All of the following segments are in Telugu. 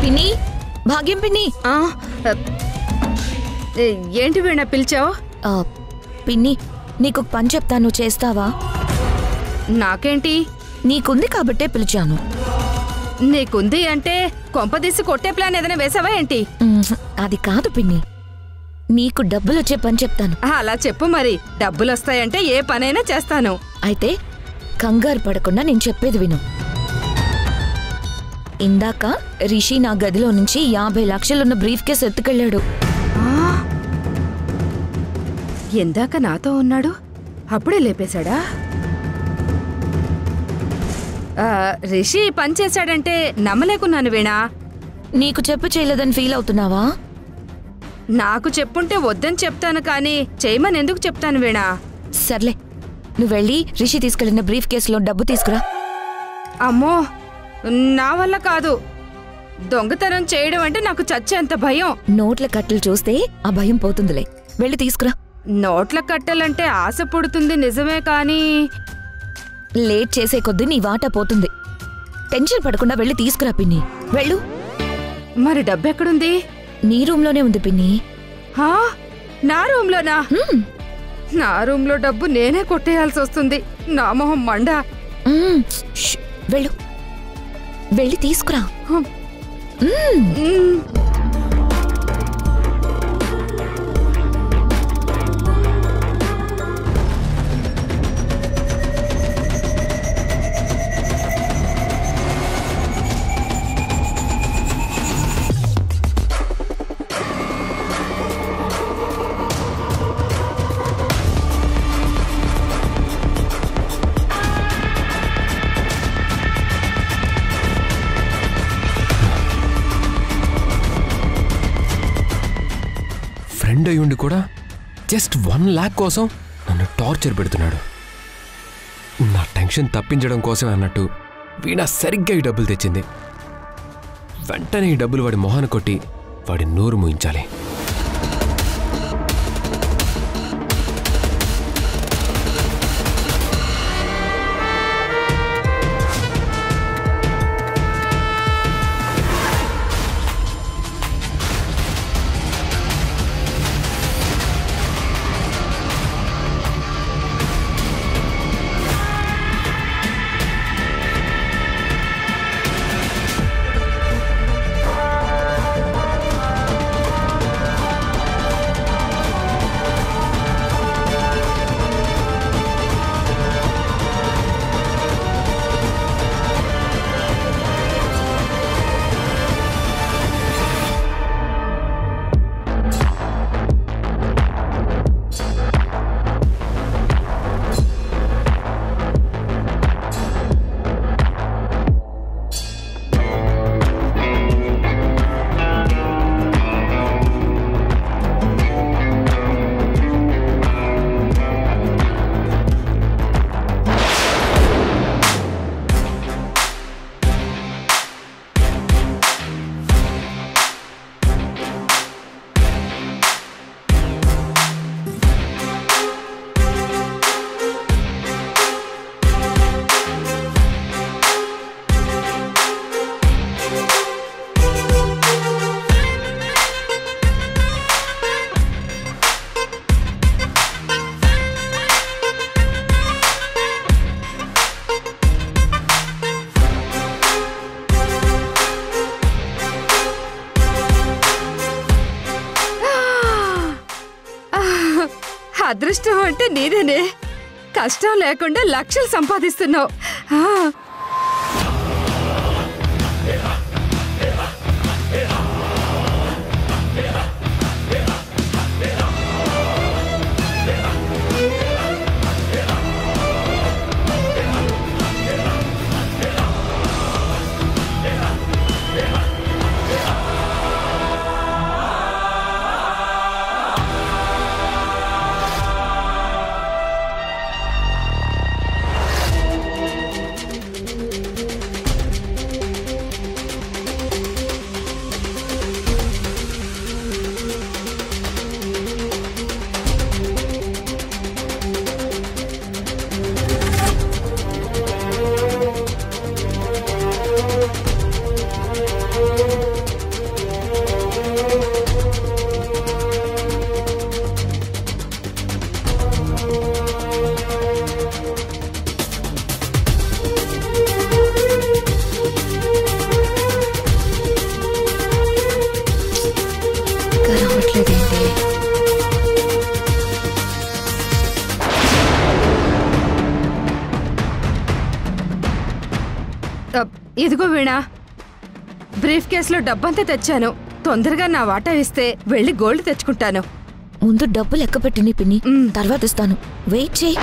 పిన్ని, భాగ్యం పిన్ని. ఏంటి వీణ పిలిచావు? పిన్ని, నీకు పని చెప్తాను, చేస్తావా? నాకేంటి? నీకుంది కాబట్టే పిలిచాను. నీకుంది అంటే కొంపదీసి కొట్టే ప్లాన్ ఏదైనా వేసావా ఏంటి? అది కాదు పిన్ని, నీకు డబ్బులొచ్చే పని చెప్తాను. అలా చెప్పు మరి. డబ్బులొస్తాయంటే ఏ పనైనా చేస్తాను. అయితే కంగారు పడకుండా నేను చెప్పేది విను. ఇందాక రిషి నా గదిలో నుంచి 50 లక్షలున్న బ్రీఫ్ కేస్ ఎత్తుకెళ్ళాడు. ఎందాక నాతో ఉన్నాడు, అప్పుడే లేపేశాడా? రిషి పని చేశాడంటే నమ్మలేకున్నాను వీణా. నీకు చెప్పు చేయలేదని ఫీల్ అవుతున్నావా? నాకు చెప్పుంటే వద్దని చెప్తాను, కానీ చేయమని ఎందుకు చెప్తాను వీణా? సర్లే, నువ్వు వెళ్ళి రిషి తీసుకెళ్లిన బ్రీఫ్ కేసులో డబ్బు తీసుకురా. అమ్మో, నా వల్ల కాదు. దొంగతనం చేయడం అంటే నాకు చచ్చేంత భయం. నోట్ల కట్టలు చూస్తే ఆ భయం పోతుందిలే, వెళ్ళి తీసుకురా. నోట్ల కట్టలంటే ఆశ పుడుతుంది నిజమే, కానీ లేట్ చేసే కొద్దీ నీ వాటా పోతుంది. టెన్షన్ పడకుండా వెళ్ళి తీసుకురా పిన్ని, వెళ్ళు. మరి డబ్బెక్కడుంది? నీ రూమ్లోనే ఉంది పిన్ని. నా రూమ్లోనా? నా రూమ్లో డబ్బు నేనే కొట్టేయాల్సి వస్తుంది. నా మొహం మండ. వెళ్ళు, వెళ్ళి తీసుకురా. ఫ్రెండ్ అయ్యుండి కూడా జస్ట్ 1 lakh కోసం నన్ను టార్చర్ పెడుతున్నాడు. నా టెన్షన్ తప్పించడం కోసమే అన్నట్టు వీణ సరిగ్గా ఈ డబ్బులు తెచ్చింది. వెంటనే ఈ డబ్బులు వాడి మొహాన కొట్టి వాడి నోరు మూయించాలి. అదృష్టం అంటే నీదేనే. కష్టం లేకుండా లక్షలు సంపాదిస్తున్నావు. రావట్లేదేంటి? ఇదిగో వీణా, బ్రీఫ్ కేసులో డబ్బంతా తెచ్చాను. తొందరగా నా వాటా ఇస్తే వెళ్ళి గోల్డ్ తెచ్చుకుంటాను. ముందు డబ్బు లెక్క పెట్టిని పిన్ని, తర్వాత ఇస్తాను. వెయిట్ చేయి.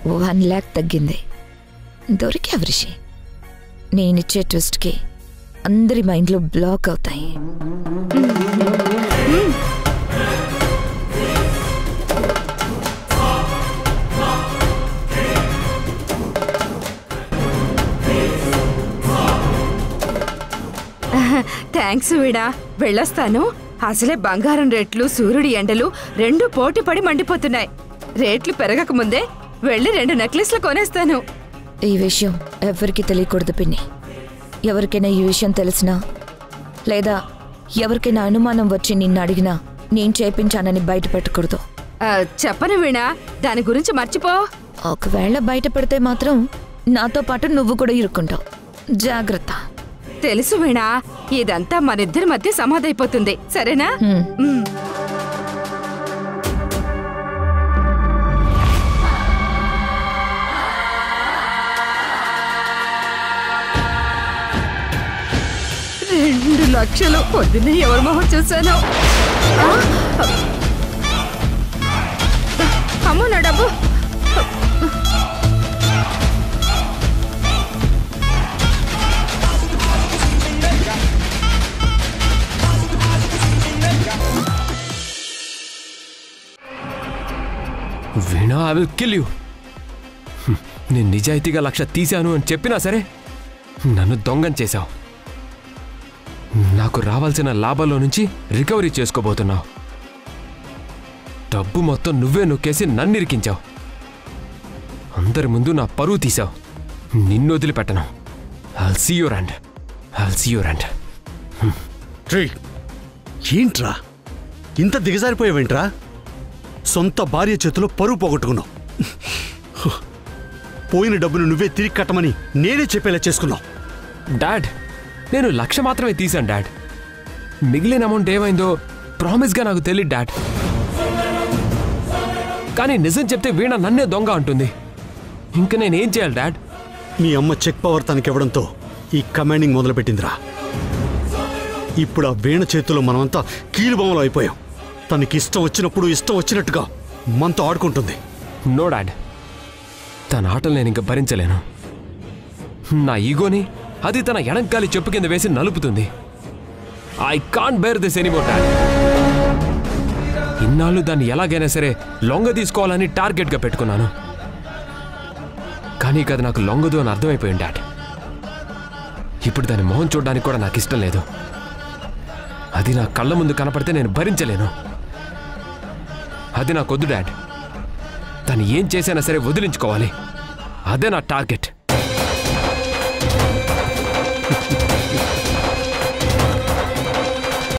$1,00,000 తగ్గింది. దొరికా రిషి. నేనిచ్చే ట్విస్ట్కి అందరి మైండ్లో బ్లాక్ అవుతాయి. థ్యాంక్స్ వీడా, వెళ్ళొస్తాను. అసలే బంగారం రేట్లు, సూర్యుడి ఎండలు రెండు పోటీ పడి మండిపోతున్నాయి. రేట్లు పెరగకముందే వెళ్ళి 2 నెక్లెస్లు కొనేస్తాను. ఈ విషయం ఎవరికి తెలియకూడదు పిన్ని. ఎవరికైనా ఈ విషయం తెలిసినా లేదా ఎవరికైనా అనుమానం వచ్చి నిన్ను అడిగినా నేను చేపించానని బయట పెట్టకూడదు. చెప్పను వీణా, దాని గురించి మర్చిపో. ఒకవేళ బయట పెడితే మాత్రం నాతో పాటు నువ్వు కూడా ఇరుక్కుంటావు. జాగ్రత్త. తెలుసు వీణా, ఇదంతా మనిద్దరి మధ్య సమాధైపోతుంది. సరేనా? $2,00,000 పొద్దున్నే ఎవరి మొహం చూశాను. అమ్మో నా డబ్బు. వీణా, ఐ విల్ కిల్ యూ. నేను నిజాయితీగా 1,00,000 తీశాను అని చెప్పినా సరే నన్ను దొంగని చేశావు. నాకు రావాల్సిన లాభాల్లో నుంచి రికవరీ చేసుకోబోతున్నావు. డబ్బు మొత్తం నువ్వే నొక్కేసి నన్ను ఇరికించావు. అందరి ముందు నా పరువు తీశావు. నిన్ను వదిలిపెట్టను. I'll see your end. I'll see your end. ఏంట్రా ఇంత దిగజారిపోయావేంట్రా? సొంత భార్య చేతిలో పరువు పోగొట్టుకున్నావు. పోయిన డబ్బును నువ్వే తిరిగి కట్టమని నేనే చెప్పేలా చేసుకున్నావు. డాడ్, నేను 1,00,000 మాత్రమే తీశాను డాడ్. మిగిలిన అమౌంట్ ఏమైందో ప్రామిస్గా నాకు తెలియదు డాడ్. కానీ నిజం చెప్తే వీణ నన్నే దొంగ అంటుంది. ఇంక నేనేం చేయాలి డాడ్? మీ అమ్మ చెక్ పవర్ తనకివ్వడంతో ఈ కమాండింగ్ మొదలుపెట్టిందిరా. ఇప్పుడు ఆ వీణ చేతిలో మనమంతా కీలుబొమ్మలు అయిపోయాం. తనకి ఇష్టం వచ్చినప్పుడు ఇష్టం వచ్చినట్టుగా మనతో ఆడుకుంటుంది. నో డాడ్, తన ఆటలు నేను ఇంక భరించలేను. నా ఈగోని అది తన ఎడంకాలి చెప్పు కింద వేసి నలుపుతుంది. I can't bear this anymore dad. ఇన్నాళ్ళు దాన్ని ఎలాగైనా సరే లొంగ తీసుకోవాలని టార్గెట్గా పెట్టుకున్నాను. కానీ అది నాకు లొంగదు అని అర్థమైపోయింది డాడ్. ఇప్పుడు దాని మొహం చూడడానికి కూడా నాకు ఇష్టం లేదు. అది నా కళ్ళ ముందు కనపడితే నేను భరించలేను. అది నాకొద్దు డాడ్. తను ఏం చేసైనా సరే వదిలించుకోవాలి. అదే నా టార్గెట్.